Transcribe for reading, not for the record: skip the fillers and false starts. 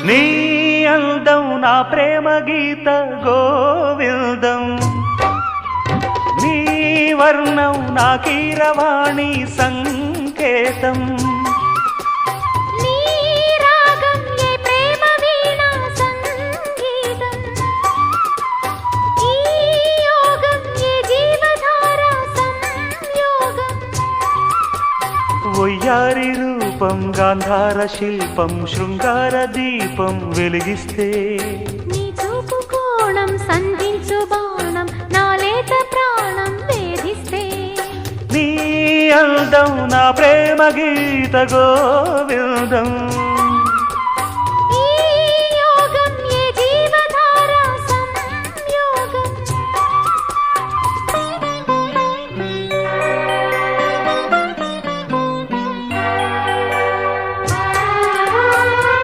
నీ అందం నా ప్రేమ గీత గోవిందం, నీ వర్ణం నా కీరవాణి సంకేతం. వయ్యారి రూపం గాంధార శిల్పం శృంగార దీపం వెలిగిస్తే, నీ చూపు కోణం సంధించు బాణం నా లేత ప్రాణం వేధిస్తే, నీ అందం నా ప్రేమ గీత గోవిందం.